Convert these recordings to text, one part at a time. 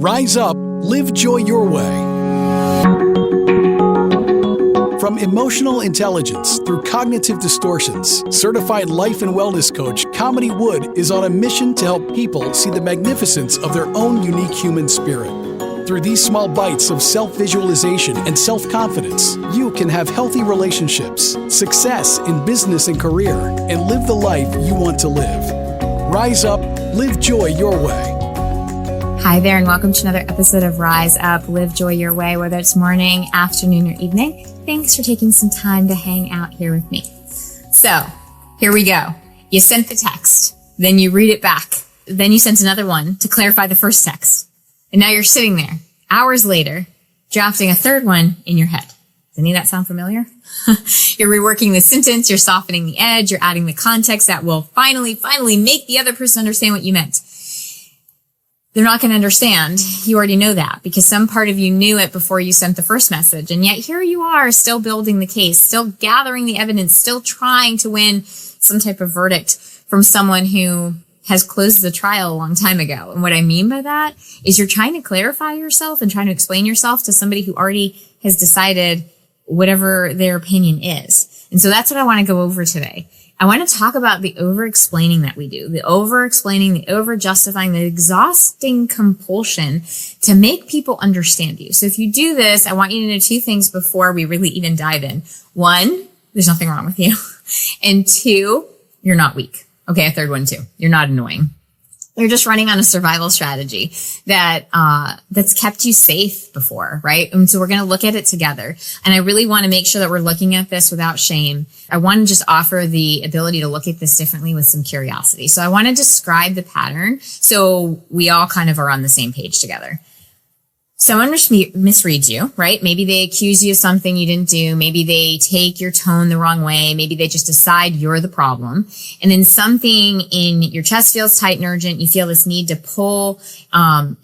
Rise up, live joy your way. From emotional intelligence through cognitive distortions, certified life and wellness coach Kamini Wood is on a mission to help people see the magnificence of their own unique human spirit. Through these small bites of self-visualization and self-confidence, you can have healthy relationships, success in business and career, and live the life you want to live. Rise up, live joy your way. Hi there, and welcome to another episode of Rise Up, Live Joy Your Way, whether it's morning, afternoon, or evening. Thanks for taking some time to hang out here with me. So, here we go. You sent the text, then you read it back, then you sent another one to clarify the first text. And now you're sitting there, hours later, drafting a third one in your head. Does any of that sound familiar? You're reworking the sentence, you're softening the edge, you're adding the context that will finally make the other person understand what you meant. They're not going to understand. You already know that because some part of you knew it before you sent the first message. And yet here you are still building the case, still gathering the evidence, still trying to win some type of verdict from someone who has closed the trial a long time ago. And what I mean by that is you're trying to clarify yourself and trying to explain yourself to somebody who already has decided whatever their opinion is. And so that's what I want to go over today. I want to talk about the over-explaining that we do, the over-explaining, the over-justifying, the exhausting compulsion to make people understand you. So if you do this, I want you to know two things before we really even dive in. One, there's nothing wrong with you. And two, you're not weak. Okay, a third one too. You're not annoying. You're just running on a survival strategy that's kept you safe before, right? And so we're going to look at it together. And I really want to make sure that we're looking at this without shame. I want to just offer the ability to look at this differently with some curiosity. So I want to describe the pattern so we all kind of are on the same page together. Someone misreads you, right? Maybe they accuse you of something you didn't do. Maybe they take your tone the wrong way. Maybe they just decide you're the problem. And then something in your chest feels tight and urgent. You feel this need to pull.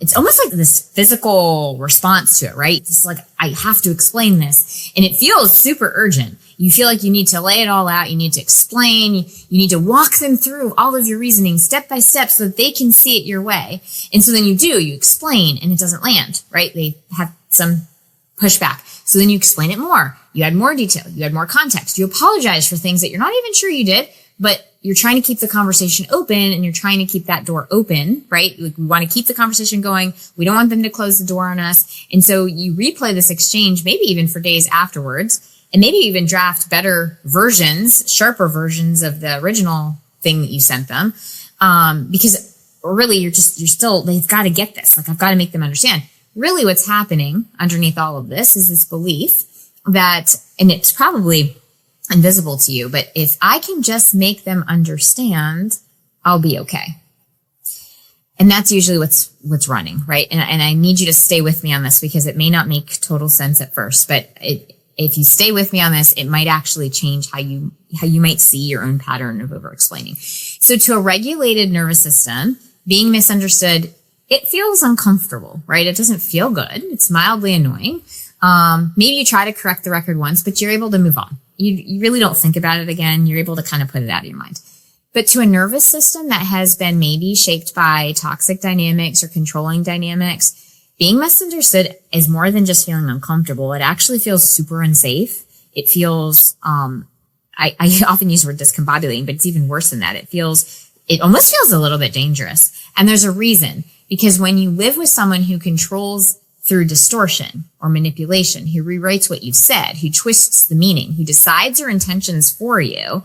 It's almost like this physical response to it, right? It's like, I have to explain this. And it feels super urgent. You feel like you need to lay it all out. You need to explain. You need to walk them through all of your reasoning step by step so that they can see it your way. And so then you explain and it doesn't land, right? They have some pushback. So then you explain it more. You add more detail. You add more context. You apologize for things that you're not even sure you did, but you're trying to keep the conversation open and you're trying to keep that door open, right? We want to keep the conversation going. We don't want them to close the door on us. And so you replay this exchange, maybe even for days afterwards. And maybe even draft better versions, sharper versions of the original thing that you sent them. Because really they've got to get this. Like, I've got to make them understand. Really what's happening underneath all of this is this belief that, and it's probably invisible to you, but if I can just make them understand, I'll be okay. And that's usually what's running, right? And I need you to stay with me on this because it may not make total sense at first, but if you stay with me on this, it might actually change how you might see your own pattern of over-explaining. So to a regulated nervous system, being misunderstood, it feels uncomfortable, right? It doesn't feel good. It's mildly annoying. Maybe you try to correct the record once, but you're able to move on. You really don't think about it again. You're able to kind of put it out of your mind. But to a nervous system that has been maybe shaped by toxic dynamics or controlling dynamics, being misunderstood is more than just feeling uncomfortable. It actually feels super unsafe. It feels, I often use the word discombobulating, but it's even worse than that. It almost feels a little bit dangerous. And there's a reason, because when you live with someone who controls through distortion or manipulation, who rewrites what you've said, who twists the meaning, who decides your intentions for you,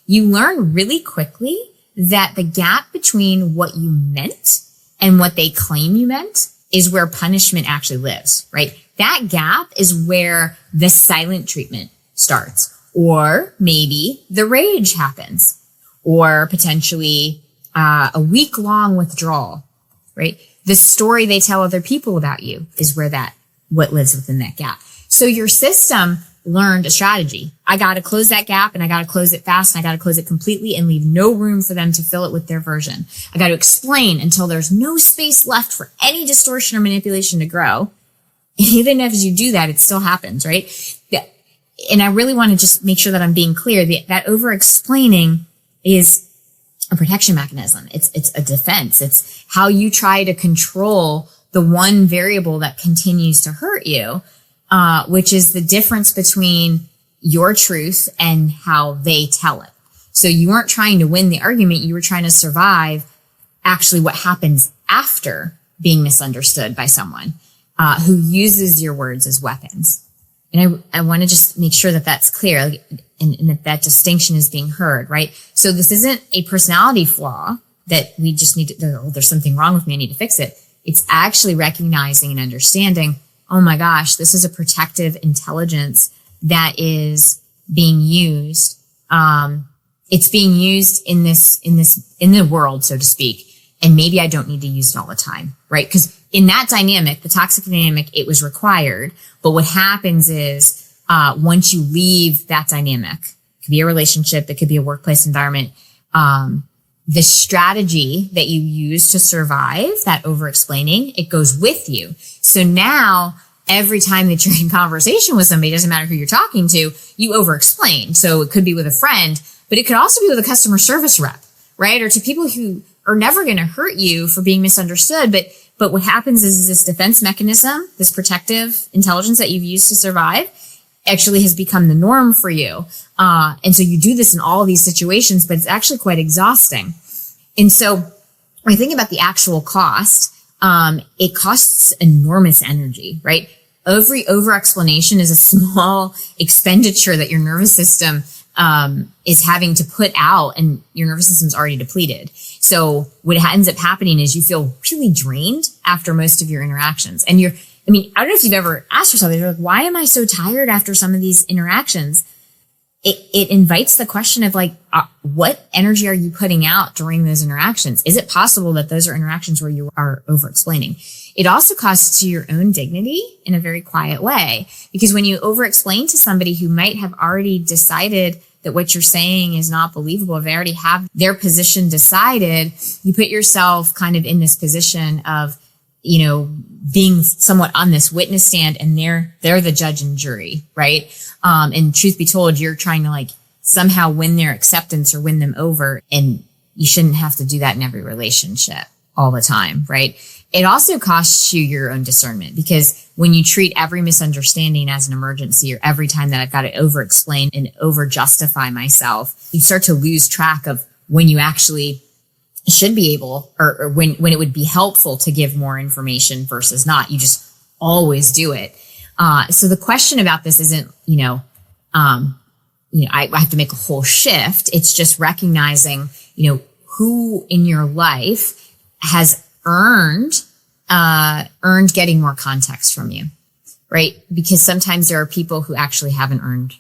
you learn really quickly that the gap between what you meant and what they claim you meant is where punishment actually lives, right? That gap is where the silent treatment starts, or maybe the rage happens, or potentially a week-long withdrawal, right? The story they tell other people about you is what lives within that gap. So your system learned a strategy. I got to close that gap and I got to close it fast and I got to close it completely and leave no room for them to fill it with their version. I got to explain until there's no space left for any distortion or manipulation to grow. And even as you do that, it still happens, right? And I really want to just make sure that I'm being clear that over-explaining is a protection mechanism. It's a defense. It's how you try to control the one variable that continues to hurt you, which is the difference between your truth and how they tell it. So you weren't trying to win the argument. You were trying to survive actually what happens after being misunderstood by someone who uses your words as weapons. And I want to just make sure that that's clear, and that distinction is being heard, right? So this isn't a personality flaw that we just need to, oh, there's something wrong with me, I need to fix it. It's actually recognizing and understanding, oh my gosh, this is a protective intelligence that is being used. It's being used in the world, so to speak. And maybe I don't need to use it all the time, right? Because in that dynamic, the toxic dynamic, it was required. But what happens is, once you leave that dynamic, it could be a relationship, it could be a workplace environment, the strategy that you use to survive, that overexplaining, it goes with you. So now, every time that you're in conversation with somebody, it doesn't matter who you're talking to, you overexplain. So it could be with a friend, but it could also be with a customer service rep, right? Or to people who are never going to hurt you for being misunderstood. But what happens is this defense mechanism, this protective intelligence that you've used to survive, actually has become the norm for you. And so you do this in all of these situations, but it's actually quite exhausting. And so when you think about the actual cost, it costs enormous energy, right? Every over-explanation is a small expenditure that your nervous system is having to put out, and your nervous system's already depleted. So what ends up happening is you feel really drained after most of your interactions. And I don't know if you've ever asked yourself, you're like, why am I so tired after some of these interactions? It invites the question of what energy are you putting out during those interactions? Is it possible that those are interactions where you are over-explaining? It also costs you your own dignity in a very quiet way, because when you over-explain to somebody who might have already decided that what you're saying is not believable, they already have their position decided, you put yourself kind of in this position of, being somewhat on this witness stand, and they're the judge and jury, right? And truth be told, you're trying to somehow win their acceptance or win them over. And you shouldn't have to do that in every relationship all the time, right? It also costs you your own discernment, because when you treat every misunderstanding as an emergency, or every time that I've got to over-explain and over-justify myself, you start to lose track of when you actually should be able, or when it would be helpful to give more information versus not. You just always do it. So the question about this isn't, I have to make a whole shift. It's just recognizing, who in your life has earned getting more context from you, right? Because sometimes there are people who actually haven't earned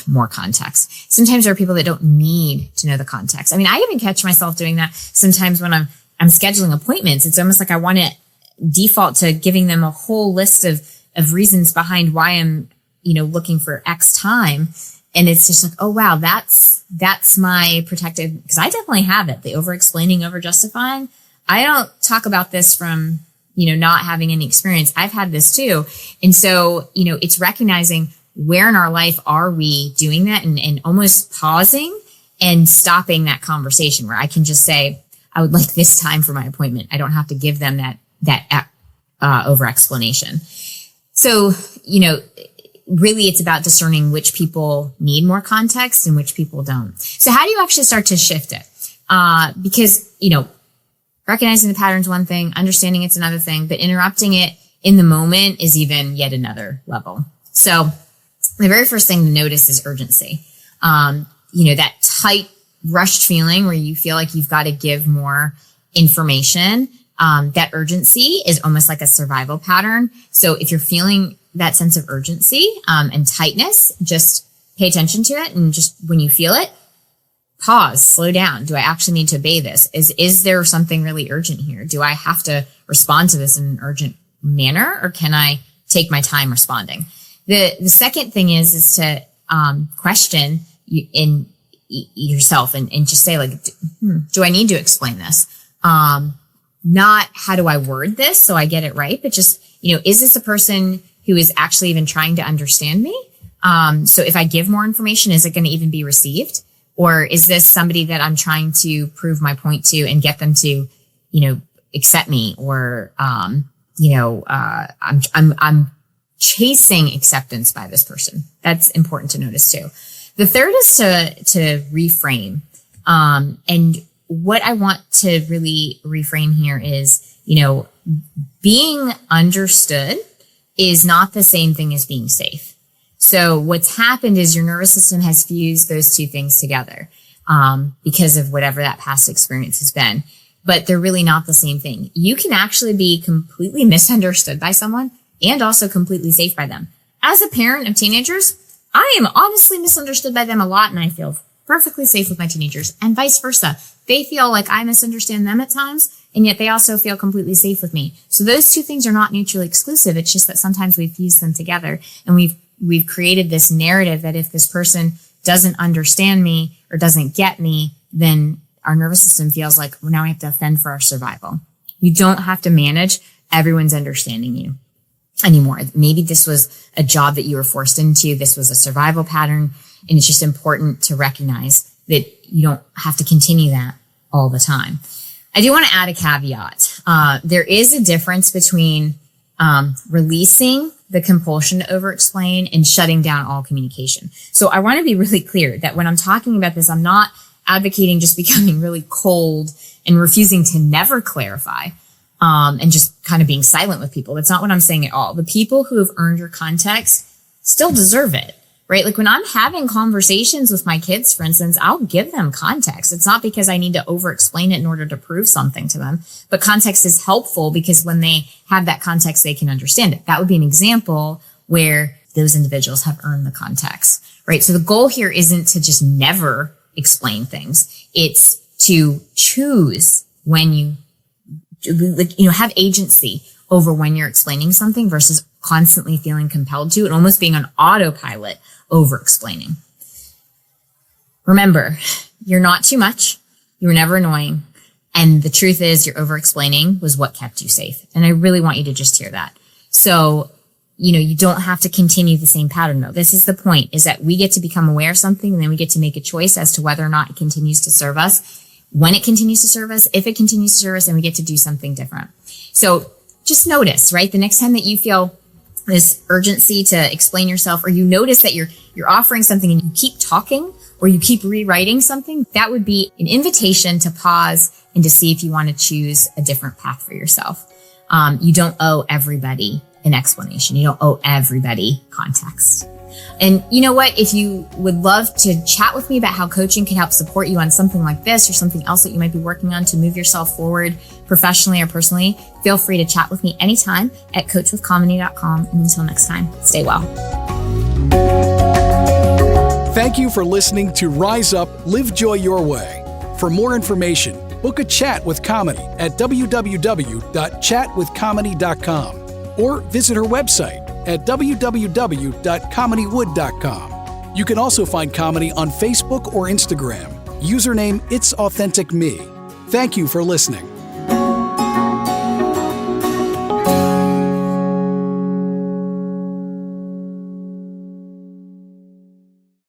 more context. Sometimes there are people that don't need to know the context. I mean, I even catch myself doing that sometimes when I'm scheduling appointments. It's almost like I want to default to giving them a whole list of reasons behind why I'm, looking for X time. And it's just like, oh wow, that's my protective, because I definitely have it. The over-explaining, over-justifying. I don't talk about this from, not having any experience. I've had this too. And so, it's recognizing where in our life are we doing that, and almost pausing and stopping that conversation where I can just say, I would like this time for my appointment. I don't have to give them that over explanation. So, really it's about discerning which people need more context and which people don't. So how do you actually start to shift it? Because, recognizing the pattern is one thing, understanding it's another thing, but interrupting it in the moment is even yet another level. So the very first thing to notice is urgency. That tight, rushed feeling where you feel like you've got to give more information. That urgency is almost like a survival pattern. So if you're feeling that sense of urgency and tightness, just pay attention to it. And just when you feel it, pause, slow down. Do I actually need to obey this? Is there something really urgent here? Do I have to respond to this in an urgent manner, or can I take my time responding? The second thing is to question in yourself and just say do I need to explain this? Not how do I word this so I get it right, but just, is this a person who is actually even trying to understand me? So if I give more information, is it going to even be received? Or is this somebody that I'm trying to prove my point to and get them to, accept me or I'm chasing acceptance by this person. That's important to notice too. The third is to reframe. And what I want to really reframe here is, being understood is not the same thing as being safe. So what's happened is your nervous system has fused those two things together, because of whatever that past experience has been. But they're really not the same thing. You can actually be completely misunderstood by someone and also completely safe by them. As a parent of teenagers, I am honestly misunderstood by them a lot, and I feel perfectly safe with my teenagers, and vice versa. They feel like I misunderstand them at times, and yet they also feel completely safe with me. So those two things are not mutually exclusive. It's just that sometimes we've fused them together, and we've created this narrative that if this person doesn't understand me or doesn't get me, then our nervous system feels like, well, now we have to fend for our survival. You don't have to manage everyone's understanding you anymore. Maybe this was a job that you were forced into. This was a survival pattern. And it's just important to recognize that you don't have to continue that all the time. I do want to add a caveat. There is a difference between releasing the compulsion to overexplain and shutting down all communication. So I want to be really clear that when I'm talking about this, I'm not advocating just becoming really cold and refusing to never clarify, and just kind of being silent with people. That's not what I'm saying at all. The people who have earned your context still deserve it, right? Like when I'm having conversations with my kids, for instance, I'll give them context. It's not because I need to over-explain it in order to prove something to them, but context is helpful because when they have that context, they can understand it. That would be an example where those individuals have earned the context, right? So the goal here isn't to just never explain things. It's to choose when you have agency over when you're explaining something versus constantly feeling compelled to and almost being on autopilot over explaining. Remember, you're not too much. You were never annoying. And the truth is your over explaining was what kept you safe. And I really want you to just hear that. So, you don't have to continue the same pattern though. This is the point, is that we get to become aware of something and then we get to make a choice as to whether or not it continues to serve us, when it continues to serve us, if it continues to serve us, and we get to do something different. So just notice, right? The next time that you feel this urgency to explain yourself, or you notice that you're offering something and you keep talking or you keep rewriting something, that would be an invitation to pause and to see if you want to choose a different path for yourself. You don't owe everybody an explanation. You don't owe everybody context. And you know what? If you would love to chat with me about how coaching can help support you on something like this or something else that you might be working on to move yourself forward professionally or personally, feel free to chat with me anytime at coachwithkamini.com. And until next time, stay well. Thank you for listening to Rise Up, Live Joy Your Way. For more information, book a chat with Kamini at www.chatwithkamini.com or visit her website at www.kaminiwood.com. You can also find Kamini on Facebook or Instagram. Username It's Authentic Me. Thank you for listening.